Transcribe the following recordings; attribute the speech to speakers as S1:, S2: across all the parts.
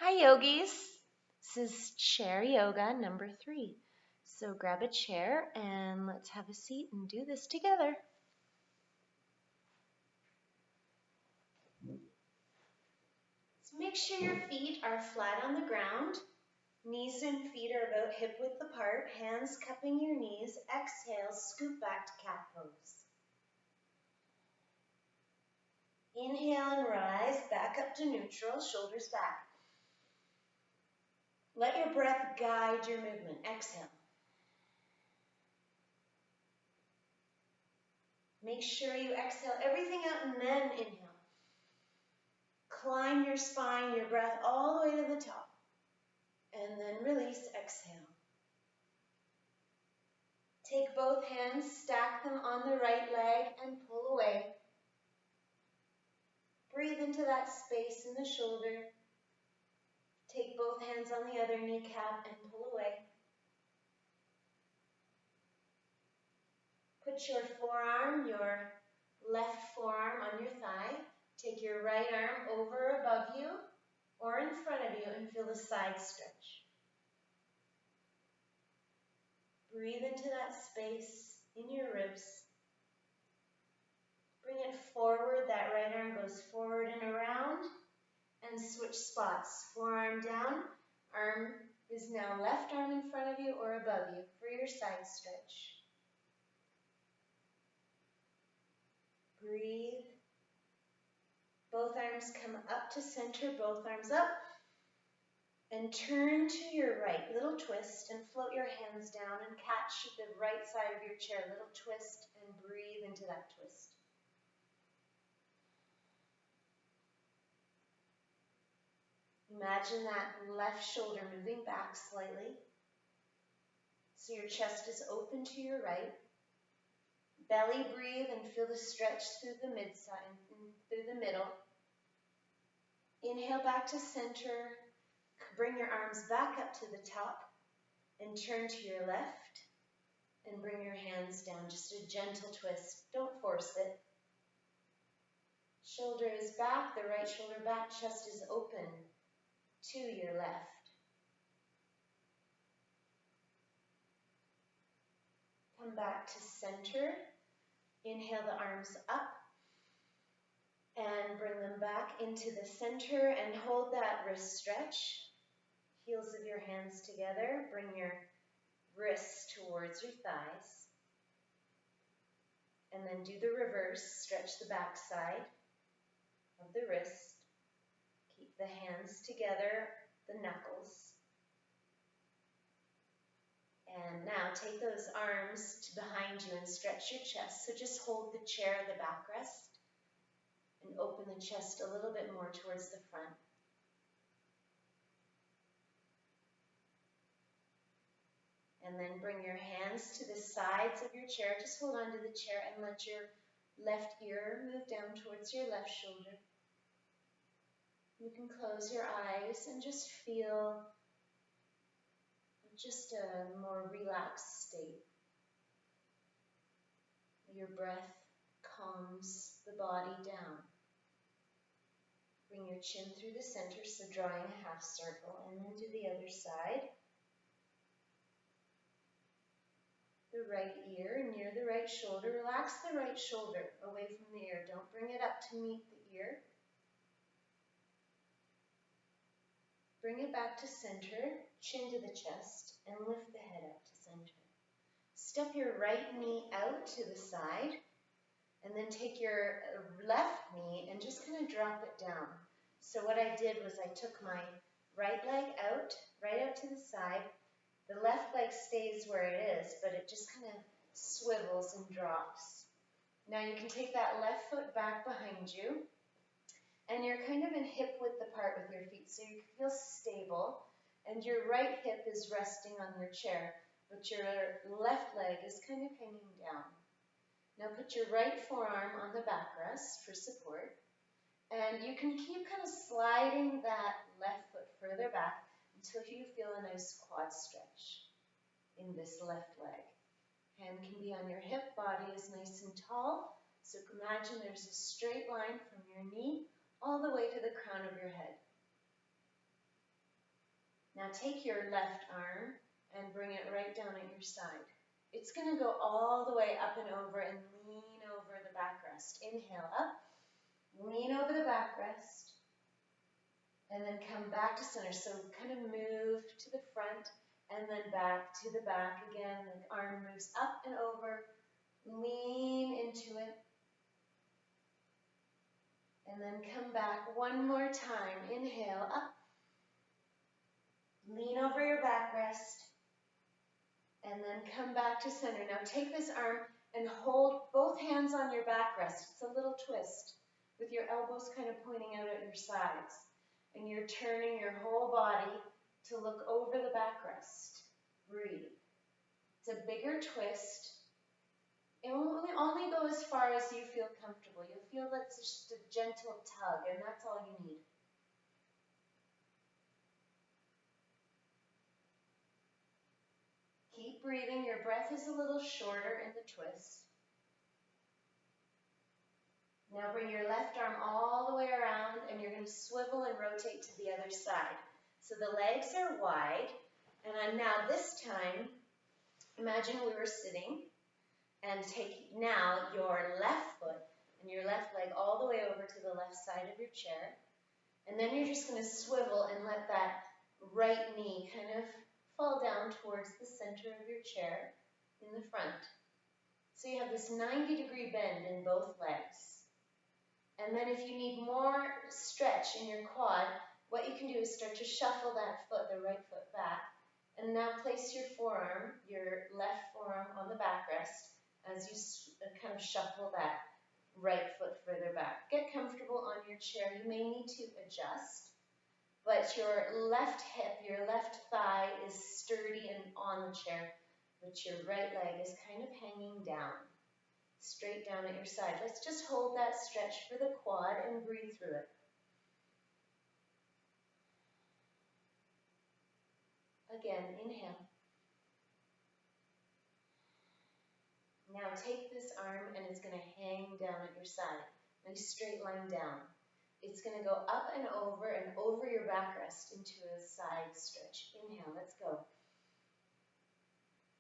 S1: Hi yogis, this is chair yoga number 3. So grab a chair and let's have a seat and do this together. So make sure your feet are flat on the ground. Knees and feet are about hip width apart, hands cupping your knees. Exhale, scoop back to cat pose. Inhale and rise, back up to neutral, shoulders back. Let your breath guide your movement. Exhale. Make sure you exhale everything out and then inhale. Climb your spine, your breath all the way to the top. And then release, exhale. Take both hands, stack them on the right leg and pull away. Breathe into that space in the shoulder. Take both hands on the other kneecap and pull away. Put your forearm, your left forearm on your thigh. Take your right arm over above you or in front of you and feel the side stretch. Breathe into that space in your ribs. Bring it forward. That right arm goes forward and around. And switch spots. Forearm down. Arm is now left arm in front of you or above you for your side stretch. Breathe. Both arms come up to center. Both arms up. And turn to your right. Little twist and float your hands down and catch the right side of your chair. Little twist and breathe into that twist. Imagine that left shoulder moving back slightly. So your chest is open to your right. Belly breathe and feel the stretch through the mid-side, through the middle. Inhale back to center. Bring your arms back up to the top and turn to your left and bring your hands down. Just a gentle twist. Don't force it. Shoulder is back, the right shoulder back, chest is open to your left. Come back to center. Inhale the arms up and bring them back into the center and hold that wrist stretch. Heels of your hands together. Bring your wrists towards your thighs. And then do the reverse. Stretch the back side of the wrist. Keep the hands together, the knuckles. And now take those arms to behind you and stretch your chest. So just hold the chair, the backrest, and open the chest a little bit more towards the front. And then bring your hands to the sides of your chair. Just hold on to the chair and let your left ear move down towards your left shoulder. You can close your eyes and just feel just a more relaxed state. Your breath calms the body down. Bring your chin through the center, so drawing a half circle, and then to the other side. The right ear near the right shoulder. Relax the right shoulder away from the ear. Don't bring it up to meet the ear. Bring it back to center, chin to the chest, and lift the head up to center. Step your right knee out to the side, and then take your left knee and just kind of drop it down. So what I did was I took my right leg out, right out to the side. The left leg stays where it is, but it just kind of swivels and drops. Now you can take that left foot back behind you, and you're kind of in hip width apart with your feet, so you feel stable, and your right hip is resting on your chair, but your left leg is kind of hanging down. Now put your right forearm on the backrest for support, and you can keep kind of sliding that left foot further back until you feel a nice quad stretch in this left leg. Hand can be on your hip, body is nice and tall, so imagine there's a straight line from your knee all the way to the crown of your head. Now take your left arm and bring it right down at your side. It's going to go all the way up and over and lean over the backrest. Inhale up, lean over the backrest, and then come back to center. So kind of move to the front and then back to the back again. The arm moves up and over, lean into it, and then come back one more time. Inhale up, lean over your backrest, and then come back to center. Now take this arm and hold both hands on your backrest. It's a little twist with your elbows kind of pointing out at your sides. And you're turning your whole body to look over the backrest. Breathe. It's a bigger twist. It will only go as far as you feel comfortable. You'll feel that's just a gentle tug, and that's all you need. Keep breathing. Your breath is a little shorter in the twist. Now bring your left arm all the way around, and you're going to swivel and rotate to the other side. So the legs are wide, and now this time, imagine we were sitting, and take now your left foot and your left leg all the way over to the left side of your chair, and then you're just going to swivel and let that right knee kind of fall down towards the center of your chair in the front. So you have this 90-degree bend in both legs. And then if you need more stretch in your quad, what you can do is start to shuffle that foot, the right foot back, and now place your forearm, your left forearm on the backrest as you kind of shuffle that right foot further back. Get comfortable on your chair. You may need to adjust, but your left hip, your left thigh is sturdy and on the chair, but your right leg is kind of hanging down, straight down at your side. Let's just hold that stretch for the quad and breathe through it. Again, inhale. Now take this arm and it's going to hang down at your side. Nice straight line down. It's going to go up and over your backrest into a side stretch. Inhale, let's go.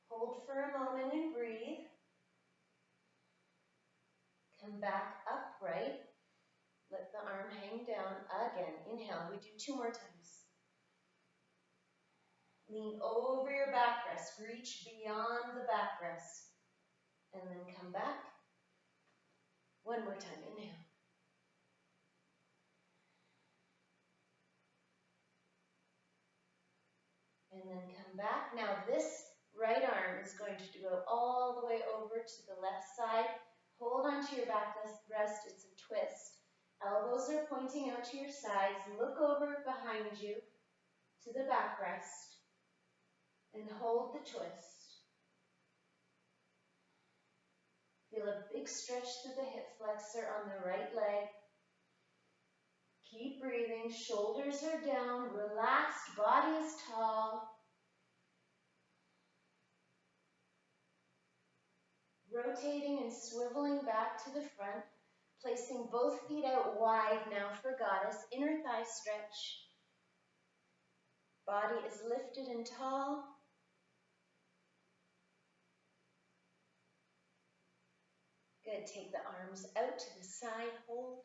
S1: Hold for a moment and breathe. Come back upright. Let the arm hang down again. Inhale, we do 2 more times. Lean over your backrest. Reach beyond the backrest. And then come back. 1 more time. Inhale. And then come back. Now this right arm is going to go all the way over to the left side. Hold onto your backrest. It's a twist. Elbows are pointing out to your sides. Look over behind you to the backrest and hold the twist. Feel a big stretch through the hip flexor on the right leg. Keep breathing. Shoulders are down. Relaxed. Body is tall. Rotating and swiveling back to the front. Placing both feet out wide now for goddess. Inner thigh stretch. Body is lifted and tall. Good. Take the arms out to the side. Hold.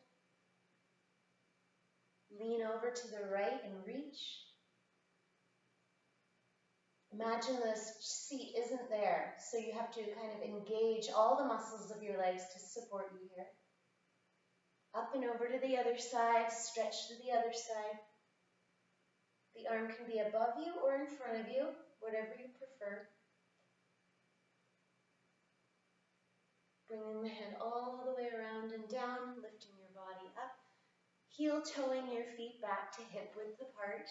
S1: Lean over to the right and reach. Imagine the seat isn't there, so you have to kind of engage all the muscles of your legs to support you here. Up and over to the other side. Stretch to the other side. The arm can be above you or in front of you, whatever you prefer. Bringing the head all the way around and down, lifting your body up. Heel toeing your feet back to hip width apart.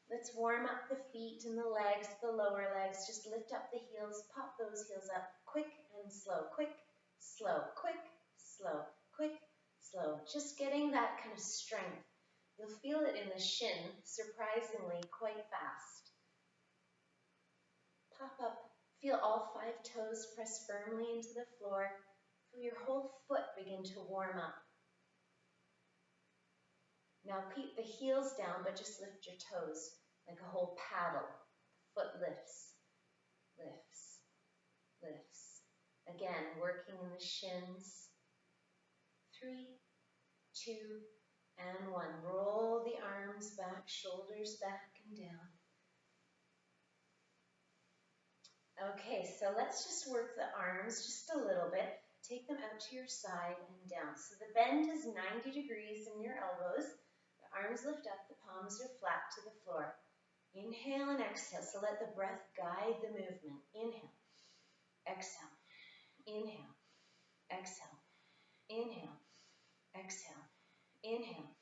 S1: Let's warm up the feet and the legs, the lower legs. Just lift up the heels, pop those heels up. Quick and slow, quick, slow, quick, slow, quick, slow. Just getting that kind of strength. You'll feel it in the shin, surprisingly, quite fast. Pop up. Feel all 5 toes press firmly into the floor. Feel your whole foot begin to warm up. Now keep the heels down, but just lift your toes. like a whole paddle. Foot lifts, lifts, lifts. Again, working in the shins. 3, 2, and 1. Roll the arms back, shoulders back and down. Okay, so let's just work the arms just a little bit. Take them out to your side and down. So the bend is 90 degrees in your elbows. The arms lift up, the palms are flat to the floor. Inhale and exhale, so let the breath guide the movement. Inhale, exhale, inhale, exhale, inhale, exhale, inhale,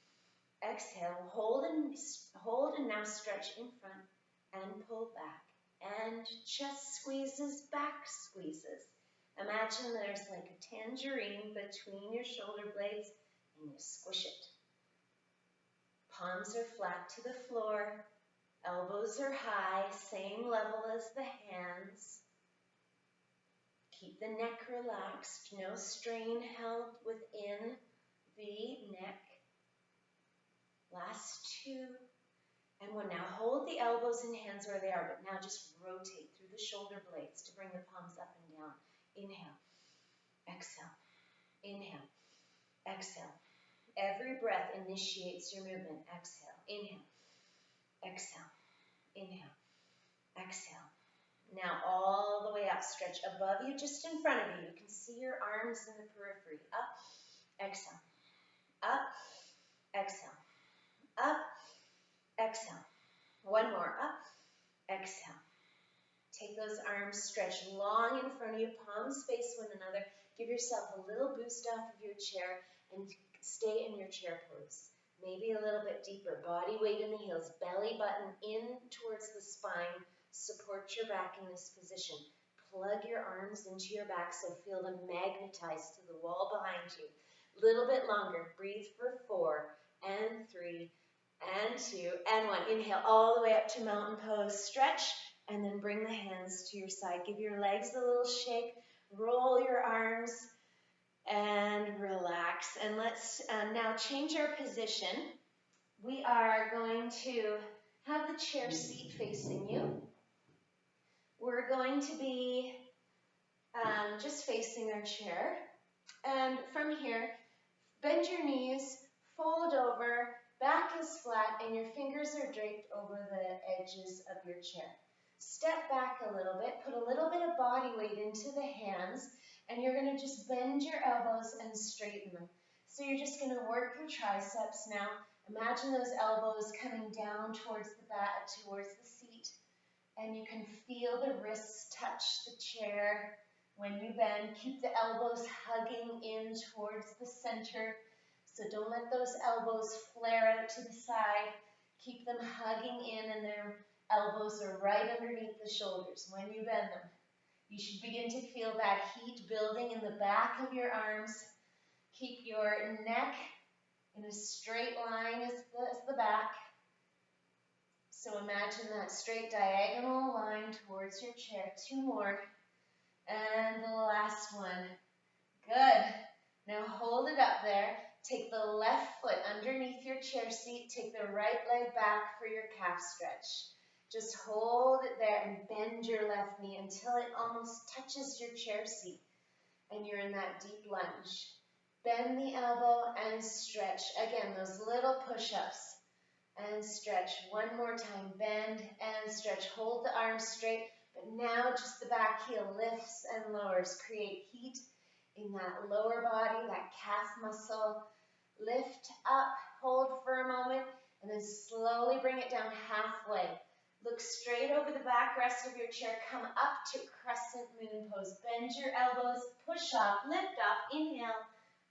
S1: exhale. Hold and now stretch in front and pull back. And chest squeezes, back squeezes. Imagine there's like a tangerine between your shoulder blades and you squish it. Palms are flat to the floor. Elbows are high, same level as the hands. Keep the neck relaxed, no strain held within the neck. Last 2. And 1. Now hold the elbows and hands where they are, but now just rotate through the shoulder blades to bring the palms up and down. Inhale, exhale, inhale, exhale. Every breath initiates your movement. Exhale, inhale, exhale, inhale, exhale. Now all the way up, stretch above you, just in front of you. You can see your arms in the periphery. Up, exhale, up, exhale, up, exhale. 1 more, up, exhale. Take those arms, stretch long in front of you, palms face one another. Give yourself a little boost off of your chair and stay in your chair pose. Maybe a little bit deeper, body weight in the heels, belly button in towards the spine. Support your back in this position. Plug your arms into your back so feel them magnetize to the wall behind you. Little bit longer. Breathe for 4 and 3 and 2 and 1. Inhale all the way up to mountain pose. Stretch and then bring the hands to your side. Give your legs a little shake. Roll your arms and relax. And let's now change our position. We are going to have the chair seat facing you. We're going to be just facing our chair. And from here, bend your knees, fold over, back is flat, and your fingers are draped over the edges of your chair. Step back a little bit, put a little bit of body weight into the hands, and you're going to just bend your elbows and straighten them. So you're just going to work your triceps now. Imagine those elbows coming down towards the back, towards the seat, and you can feel the wrists touch the chair when you bend. Keep the elbows hugging in towards the center. So don't let those elbows flare out to the side. Keep them hugging in, and their elbows are right underneath the shoulders when you bend them. You should begin to feel that heat building in the back of your arms. Keep your neck in a straight line as the back. So imagine that straight diagonal line towards your chair. 2 more. And the last one. Good. Now hold it up there. Take the left foot underneath your chair seat. Take the right leg back for your calf stretch. Just hold it there and bend your left knee until it almost touches your chair seat. And you're in that deep lunge. Bend the elbow and stretch. Again, those little push-ups. And stretch. 1 more time. Bend and stretch. Hold the arms straight. But now just the back heel lifts and lowers. Create heat in that lower body, that calf muscle. Lift up, hold for a moment, and then slowly bring it down halfway. Look straight over the backrest of your chair. Come up to crescent moon pose. Bend your elbows, push up, lift up, inhale.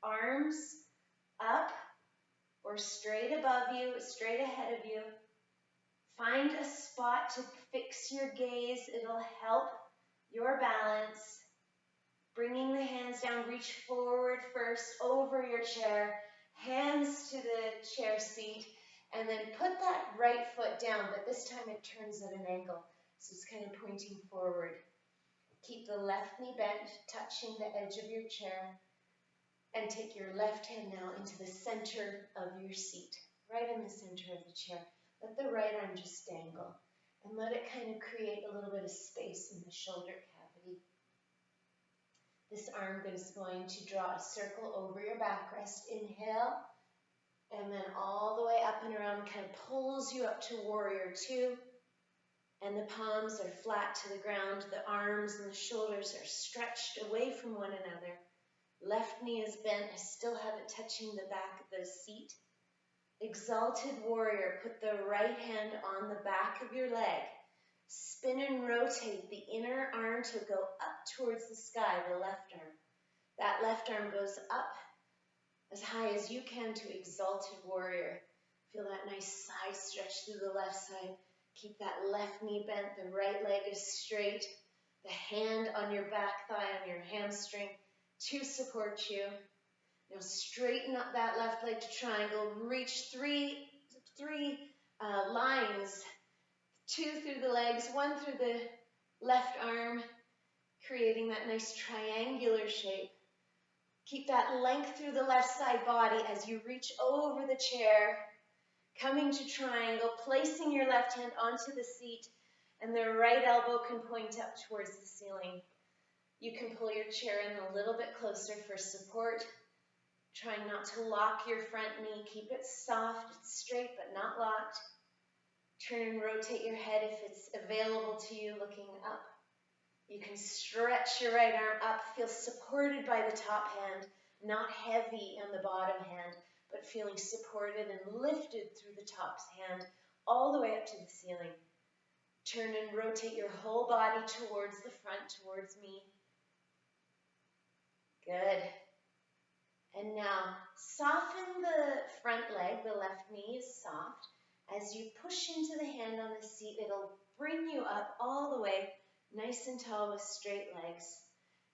S1: Arms up or straight above you, straight ahead of you. Find a spot to fix your gaze. It'll help your balance. Bringing the hands down, reach forward first over your chair, hands to the chair seat, and then put that right foot down, but this time it turns at an angle, so it's kind of pointing forward. Keep the left knee bent, touching the edge of your chair, and take your left hand now into the center of your seat, right in the center of the chair. Let the right arm just dangle and let it kind of create a little bit of space in the shoulder cavity. This arm is going to draw a circle over your backrest. Inhale, and then all the way up and around, kind of pulls you up to Warrior Two. And the palms are flat to the ground. The arms and the shoulders are stretched away from one another. Left knee is bent. I still have it touching the back of the seat. Exalted Warrior. Put the right hand on the back of your leg. Spin and rotate the inner arm to go up towards the sky, the left arm. That left arm goes up as high as you can to Exalted Warrior. Feel that nice side stretch through the left side. Keep that left knee bent. The right leg is straight. The hand on your back thigh, on your hamstring to support you. Now straighten up that left leg to triangle. Reach three lines. 2 through the legs, 1 through the left arm, creating that nice triangular shape. Keep that length through the left side body as you reach over the chair, coming to triangle, placing your left hand onto the seat, and the right elbow can point up towards the ceiling. You can pull your chair in a little bit closer for support. Trying not to lock your front knee. Keep it soft, it's straight but not locked. Turn and rotate your head if it's available to you, looking up. You can stretch your right arm up, feel supported by the top hand, not heavy on the bottom hand, but feeling supported and lifted through the top hand, all the way up to the ceiling. Turn and rotate your whole body towards the front, towards me. Good. And now, soften the front leg, the left knee is soft. As you push into the hand on the seat, it'll bring you up all the way, nice and tall with straight legs.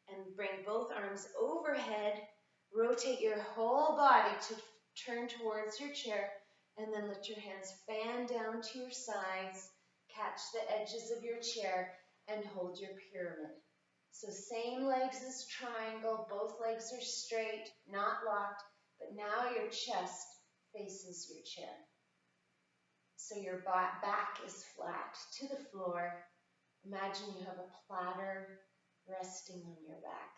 S1: And bring both arms overhead. Rotate your whole body to turn towards your chair. And then let your hands fan down to your sides. Catch the edges of your chair and hold your pyramid. So same legs as triangle. Both legs are straight, not locked. But now your chest faces your chair. So your back is flat to the floor. Imagine you have a platter resting on your back.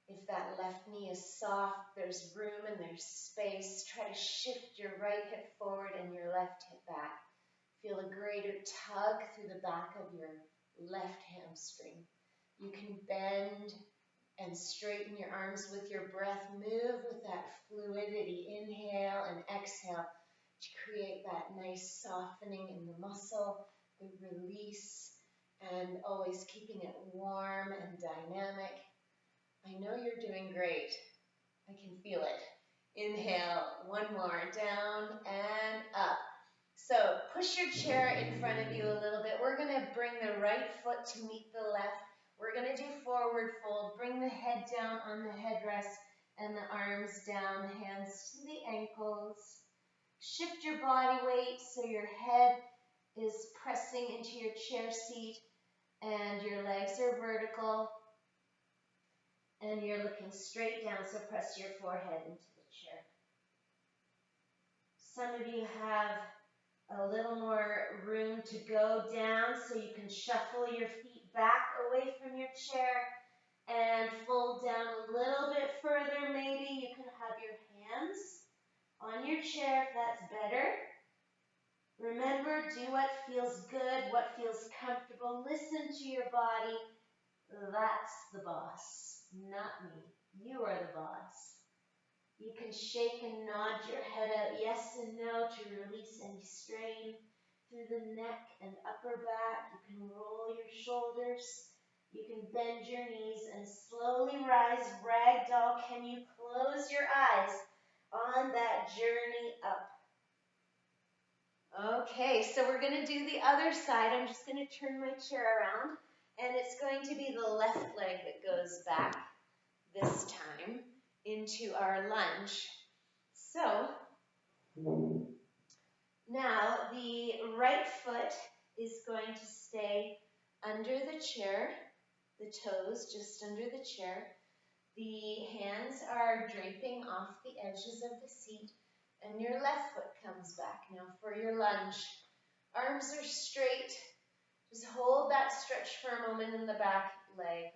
S1: If that left knee is soft, there's room and there's space. Try to shift your right hip forward and your left hip back. Feel a greater tug through the back of your left hamstring. You can bend and straighten your arms with your breath. Move with that fluidity. Inhale and exhale to create that nice softening in the muscle, the release, and always keeping it warm and dynamic. I know you're doing great. I can feel it. Inhale, one more, down and up. So push your chair in front of you a little bit. We're going to bring the right foot to meet the left. We're going to do forward fold. Bring the head down on the headrest and the arms down, hands to the ankles. Shift your body weight so your head is pressing into your chair seat and your legs are vertical and you're looking straight down, so press your forehead into the chair. Some of you have a little more room to go down, so you can shuffle your feet back away from your chair and fold down a little bit further. Maybe you can have your hands on your chair if that's better. Remember, do what feels good, what feels comfortable. Listen to your body. That's the boss, not me. You are the boss. You can shake and nod your head out yes and no to release any strain through the neck and upper back. You can roll your shoulders. You can bend your knees and slowly rise, ragdoll. Can you close your eyes on that journey up? Okay, so we're going to do the other side. I'm just going to turn my chair around, and it's going to be the left leg that goes back this time into our lunge. So now the right foot is going to stay under the chair, the toes just under the chair. The hands are draping off the edges of the seat, And your left foot comes back. Now for your lunge. Arms are straight. Just hold that stretch for a moment in the back leg.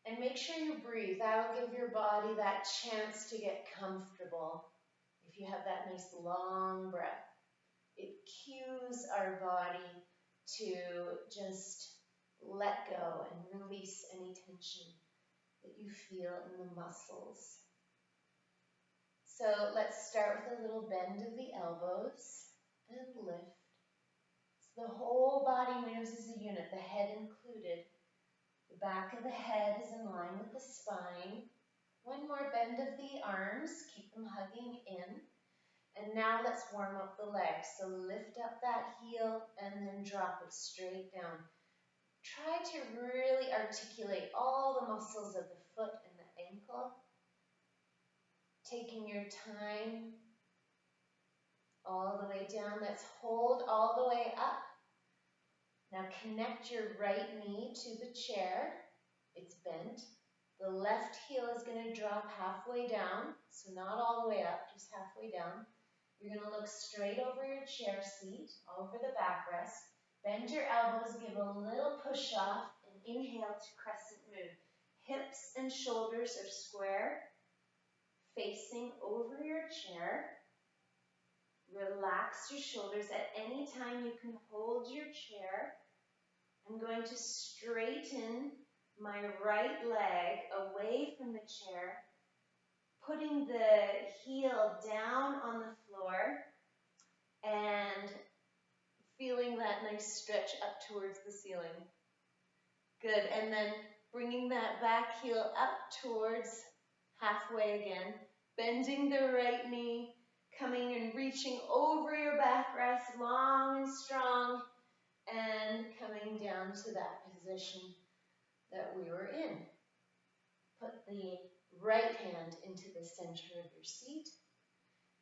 S1: And make sure you breathe. That'll give your body that chance to get comfortable. If you have that nice long breath, it cues our body to just let go and release any tension that you feel in the muscles. So let's start with a little bend of the elbows and lift. So the whole body moves as a unit, the head included. The back of the head is in line with the spine. One more bend of the arms, keep them hugging in. And now let's warm up the legs. So lift up that heel and then drop it straight down. Try to really articulate all the muscles of the foot and the ankle. Taking your time all the way down. Let's hold all the way up. Now connect your right knee to the chair. It's bent. The left heel is going to drop halfway down, so not all the way up, just halfway down. You're going to look straight over your chair seat, over the backrest. Bend your elbows, give a little push off, and inhale to crescent moon. Hips and shoulders are square, facing over your chair. Relax your shoulders. At any time you can hold your chair. I'm going to straighten my right leg away from the chair, putting the heel down on the floor and feeling that nice stretch up towards the ceiling. Good, and then bringing that back heel up towards halfway again, bending the right knee, coming and reaching over your backrest, long and strong, and coming down to that position that we were in. Put the right hand into the center of your seat,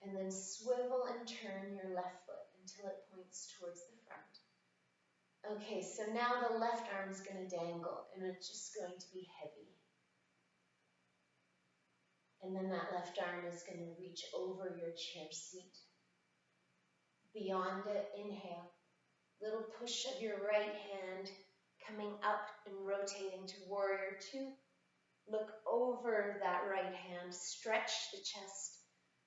S1: and then swivel and turn your left foot until it points towards the front. Okay, so now the left arm is going to dangle, and it's just going to be heavy. And then that left arm is going to reach over your chair seat. Beyond it, inhale. Little push of your right hand coming up and rotating to warrior two. Look over that right hand. Stretch the chest.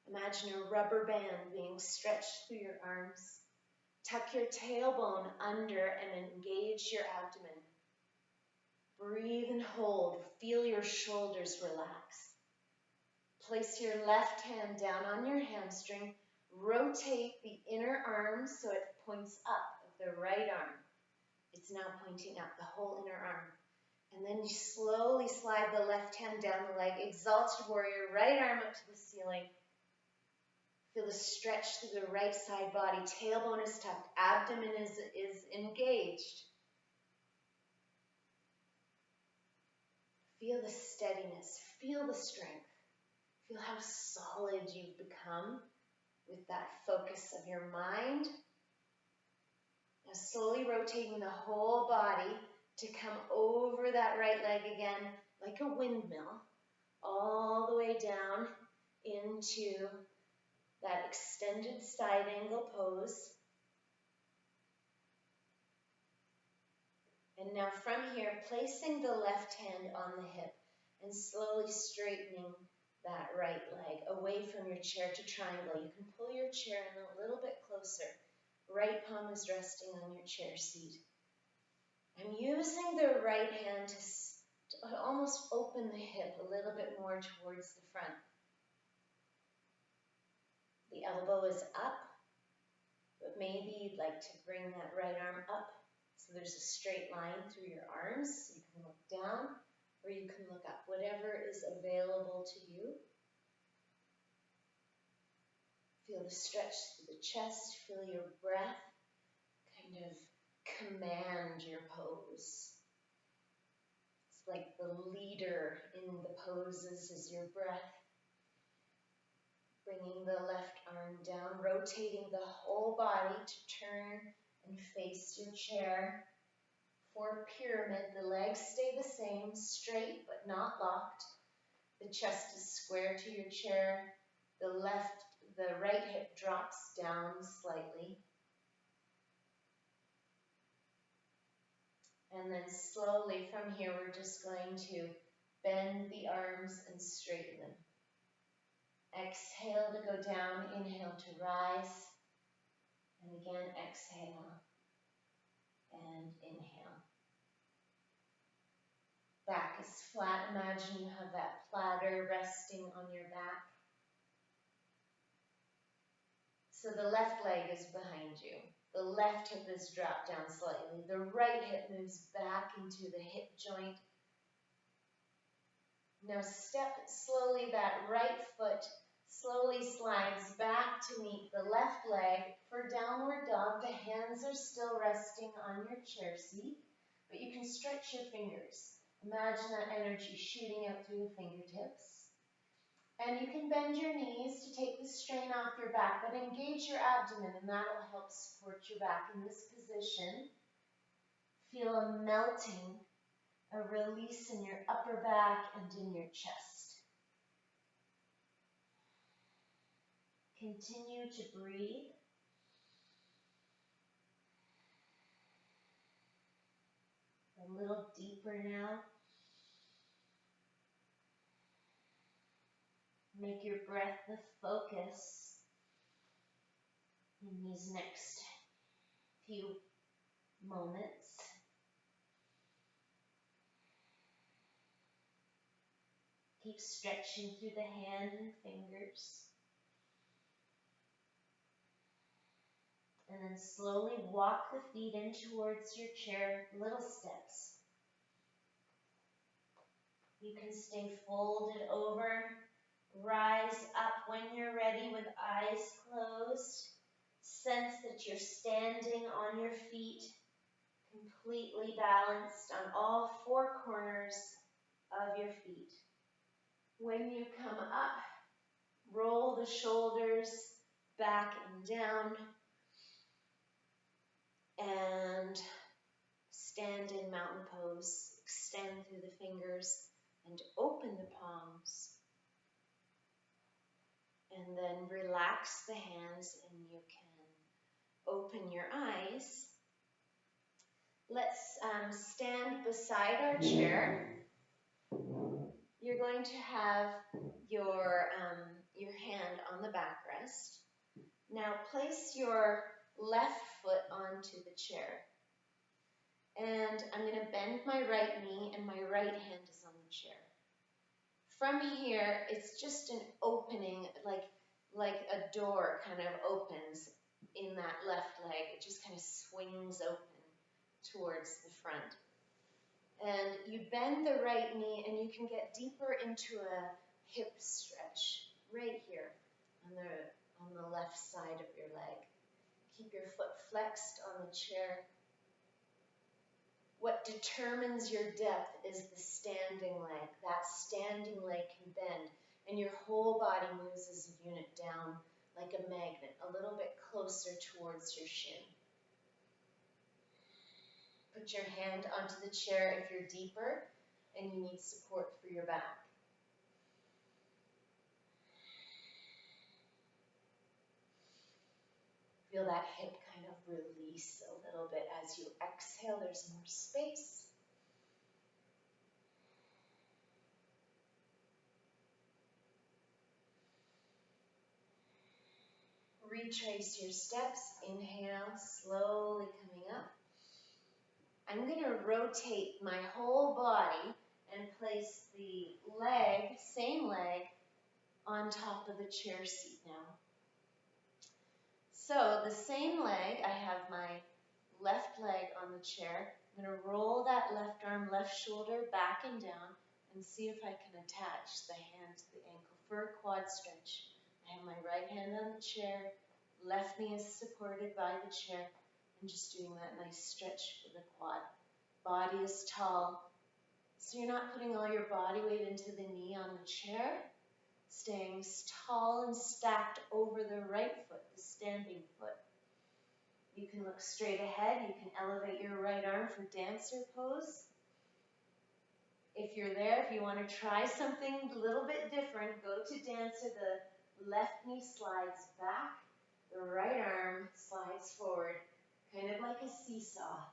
S1: Imagine a rubber band being stretched through your arms. Tuck your tailbone under and engage your abdomen. Breathe and hold. Feel your shoulders relax. Place your left hand down on your hamstring. Rotate the inner arm so it points up of the right arm. It's now pointing up, the whole inner arm. And then you slowly slide the left hand down the leg. Exalted Warrior, right arm up to the ceiling. Feel the stretch through the right side body. Tailbone is tucked. Abdomen is engaged. Feel the steadiness. Feel the strength. Feel how solid you've become with that focus of your mind. Now slowly rotating the whole body to come over that right leg again like a windmill, all the way down into that extended side angle pose. And now from here, placing the left hand on the hip and slowly straightening that right leg away from your chair to triangle. You can pull your chair in a little bit closer. Right palm is resting on your chair seat. I'm using the right hand to almost open the hip a little bit more towards the front. The elbow is up, but maybe you'd like to bring that right arm up so there's a straight line through your arms. You can look down or you can look up, whatever is available to you. Feel the stretch through the chest, feel your breath kind of command your pose. It's like the leader in the poses is your breath. Bringing the left arm down, rotating the whole body to turn and face your chair. For pyramid, the legs stay the same, straight but not locked. The chest is square to your chair. The left the right hip drops down slightly. And then slowly from here, we're just going to bend the arms and straighten them. Exhale to go down, inhale to rise. And again, exhale and inhale. Back is flat. Imagine you have that platter resting on your back. So the left leg is behind you. The left hip is dropped down slightly. The right hip moves back into the hip joint. Now step slowly, that right foot slowly slides back to meet the left leg. For downward dog, the hands are still resting on your chair seat, but you can stretch your fingers. Imagine that energy shooting out through the fingertips. And you can bend your knees to take the strain off your back, but engage your abdomen, and that will help support your back. In this position, feel a melting, a release in your upper back and in your chest. Continue to breathe. A little deeper now. Make your breath the focus in these next few moments. Keep stretching through the hand and fingers. And then slowly walk the feet in towards your chair, little steps. You can stay folded over. Rise up when you're ready with eyes closed. Sense that you're standing on your feet, completely balanced on all four corners of your feet. When you come up, roll the shoulders back and down, and stand in mountain pose. Extend through the fingers and open the palms. And then relax the hands, and you can open your eyes. Let's stand beside our chair. You're going to have your hand on the backrest. Now place your left foot onto the chair. And I'm going to bend my right knee, and my right hand is on the chair. From here, it's just an opening, like a door kind of opens in that left leg. It just kind of swings open towards the front. And you bend the right knee, and you can get deeper into a hip stretch right here on the left side of your leg. Keep your foot flexed on the chair. What determines your depth is the standing leg. That standing leg can bend, and your whole body moves as a unit down like a magnet, a little bit closer towards your shin. Put your hand onto the chair if you're deeper and you need support for your back. Feel that hip kind of release a little bit as you exhale. There's more space. Retrace your steps. Inhale, slowly coming up. I'm going to rotate my whole body and place the leg, same leg, on top of the chair seat now. So the same leg, I have my left leg on the chair. I'm going to roll that left arm, left shoulder back and down and see if I can attach the hand to the ankle for a quad stretch. I have my right hand on the chair, left knee is supported by the chair, and just doing that nice stretch for the quad. Body is tall, so you're not putting all your body weight into the knee on the chair. Staying tall and stacked over the right foot, the standing foot. You can look straight ahead. You can elevate your right arm for dancer pose. If you're there, if you want to try something a little bit different, go to dancer, the Left knee slides back, the right arm slides forward, kind of like a seesaw.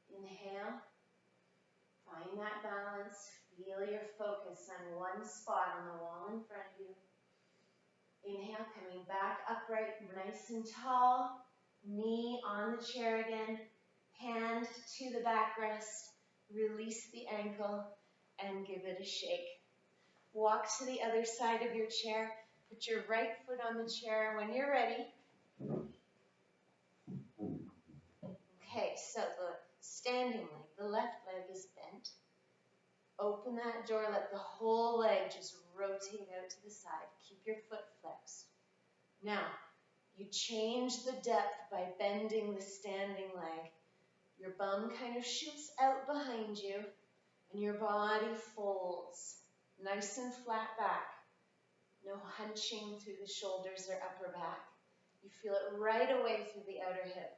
S1: Inhale, find that balance, feel your focus on one spot on the wall in front of you. Inhale, coming back upright, nice and tall, knee on the chair again, hand to the backrest, release the ankle, and give it a shake. Walk to the other side of your chair, put your right foot on the chair when you're ready. Okay, so the standing leg, the left leg is bent. Open that door, let the whole leg just rotate out to the side. Keep your foot flexed. Now, you change the depth by bending the standing leg. Your bum kind of shoots out behind you, and your body folds, nice and flat back. No hunching through the shoulders or upper back. You feel it right away through the outer hip.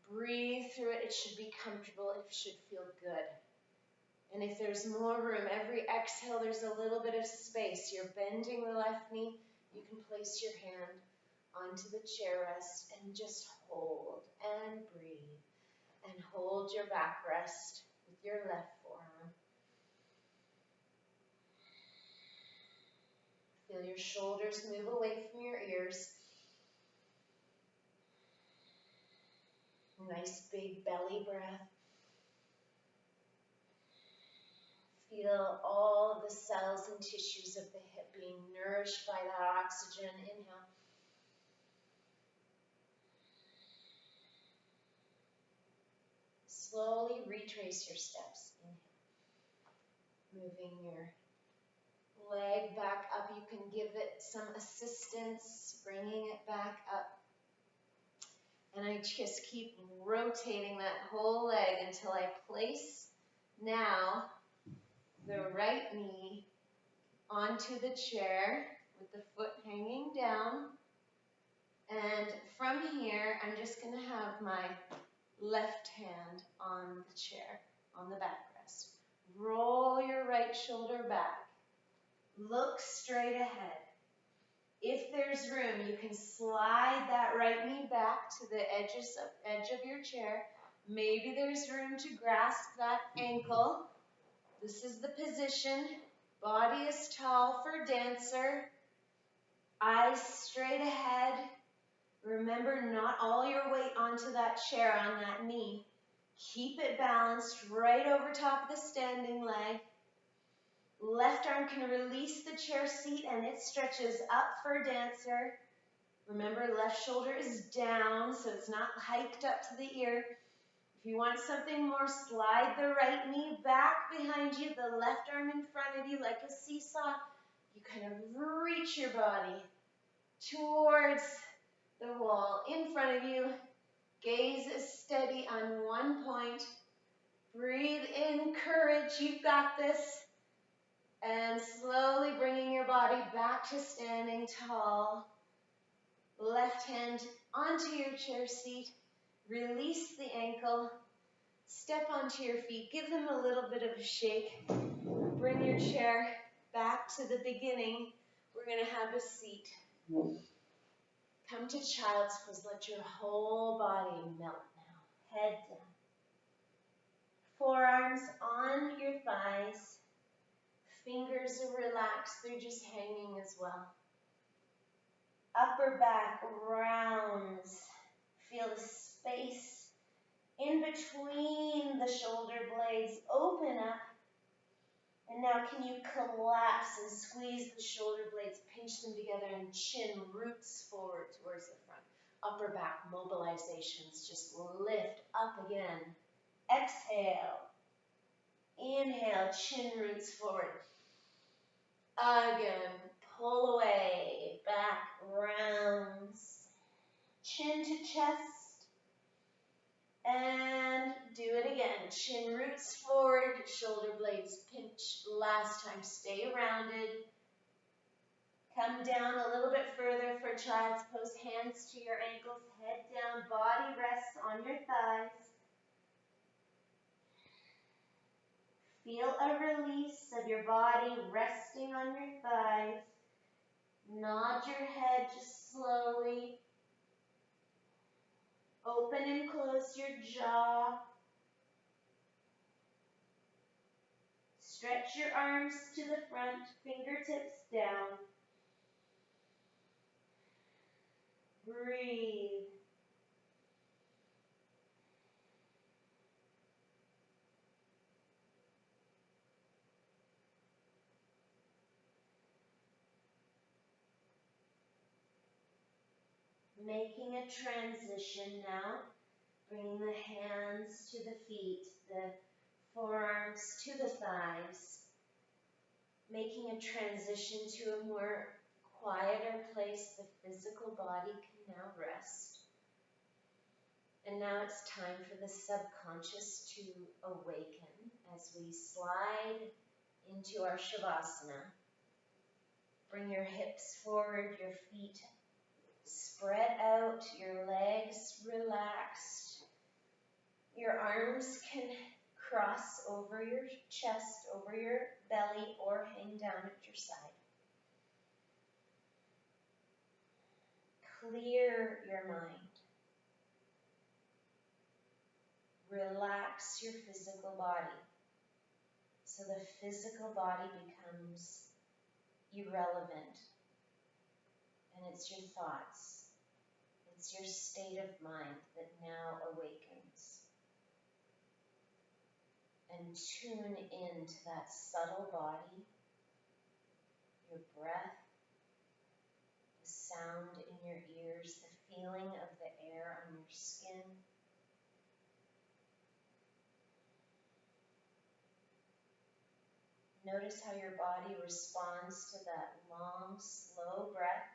S1: Breathe through it. It should be comfortable. It should feel good. And if there's more room, every exhale, there's a little bit of space. You're bending the left knee. You can place your hand onto the chair rest and just hold and breathe. And hold your backrest with your left forearm. Feel your shoulders move away from your ears. Nice big belly breath. Feel all of the cells and tissues of the hip being nourished by that oxygen. Inhale. Slowly retrace your steps. Inhale. Moving your leg back up. You can give it some assistance, bringing it back up. And I just keep rotating that whole leg until I place now the right knee onto the chair with the foot hanging down. And from here, I'm just going to have my left hand on the chair, on the backrest. Roll your right shoulder back. Look straight ahead. If there's room, you can slide that right knee back to the edge of your chair. Maybe there's room to grasp that ankle. This is the position. Body is tall for dancer. Eyes straight ahead. Remember, not all your weight onto that chair on that knee. Keep it balanced right over top of the standing leg. Left arm can release the chair seat and it stretches up for dancer. Remember, left shoulder is down, so it's not hiked up to the ear. If you want something more, slide the right knee back behind you, the left arm in front of you like a seesaw. You kind of reach your body towards the wall in front of you. Gaze is steady on one point. Breathe in courage. You've got this. And slowly bringing your body back to standing tall. Left hand onto your chair seat. Release the ankle. Step onto your feet. Give them a little bit of a shake. Bring your chair back to the beginning. We're going to have a seat. Come to child's pose. Let your whole body melt now. Head down. Forearms on your thighs. Fingers are relaxed. They're just hanging as well. Upper back rounds. Feel the space in between the shoulder blades. Open up. And now can you collapse and squeeze the shoulder blades, pinch them together, and chin roots forward towards the front. Upper back mobilizations. Just lift up again. Exhale. Inhale, chin roots forward. Again, pull away, back rounds. Chin to chest. And do it again. Chin roots forward, shoulder blades pinch. Last time, stay rounded. Come down a little bit further for child's pose. Hands to your ankles, head down, body rests on your thighs. Feel a release of your body resting on your thighs. Nod your head just slowly. Open and close your jaw. Stretch your arms to the front, fingertips down. Breathe. Making a transition now, bringing the hands to the feet, the forearms to the thighs, making a transition to a more quieter place. The physical body can now rest. And now it's time for the subconscious to awaken as we slide into our Shavasana. Bring your hips forward, your feet spread out, your legs relaxed. Your arms can cross over your chest, over your belly, or hang down at your side. Clear your mind. Relax your physical body. So the physical body becomes irrelevant. And it's your thoughts. It's your state of mind that now awakens. And tune into that subtle body, your breath, the sound in your ears, the feeling of the air on your skin. Notice how your body responds to that long, slow breath.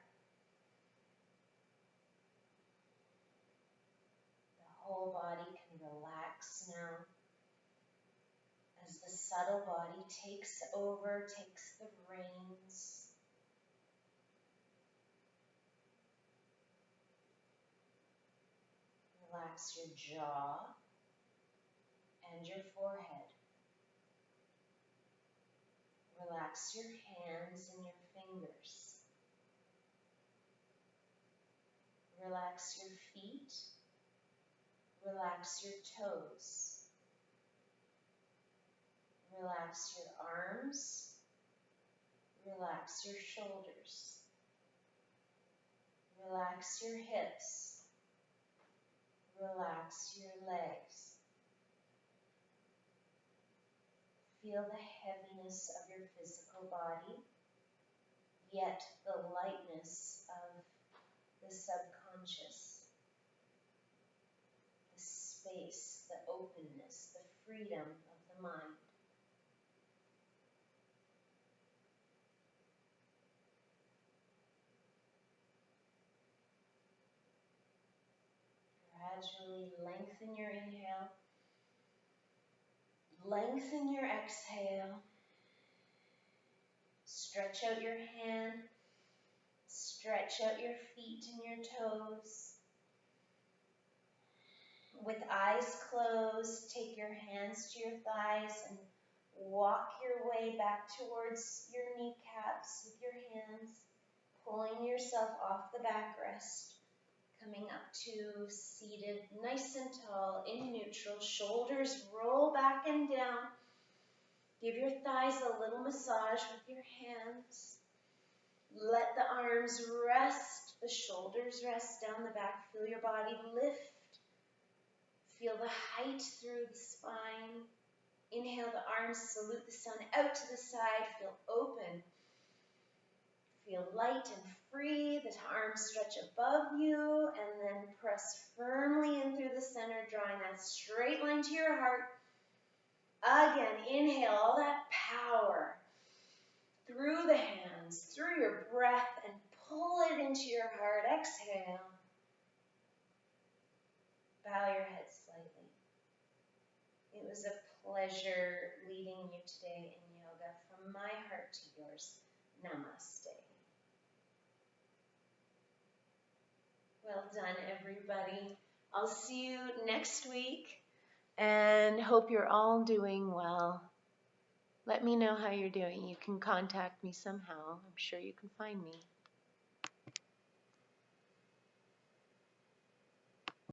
S1: The whole body can relax now as the subtle body takes over, takes the reins. Relax your jaw and your forehead. Relax your hands and your fingers. Relax your feet. Relax your toes. Relax your arms. Relax your shoulders. Relax your hips. Relax your legs. Feel the heaviness of your physical body, yet the lightness of the subconscious, the space, the openness, the freedom of the mind. Gradually lengthen your inhale, lengthen your exhale, stretch out your hand, stretch out your feet and your toes. With eyes closed, take your hands to your thighs and walk your way back towards your kneecaps with your hands, pulling yourself off the backrest. Coming up to seated, nice and tall, in neutral. Shoulders roll back and down. Give your thighs a little massage with your hands. Let the arms rest, the shoulders rest down the back. Feel your body lift. Feel the height through the spine. Inhale the arms, salute the sun out to the side. Feel open. Feel light and free. The arms stretch above you and then press firmly in through the center, drawing that straight line to your heart. Again, inhale all that power through the hands, through your breath, and pull it into your heart. Exhale. Bow your head slightly. It was a pleasure leading you today in yoga. From my heart to yours, namaste. Well done, everybody. I'll see you next week and hope you're all doing well. Let me know how you're doing. You can contact me somehow. I'm sure you can find me.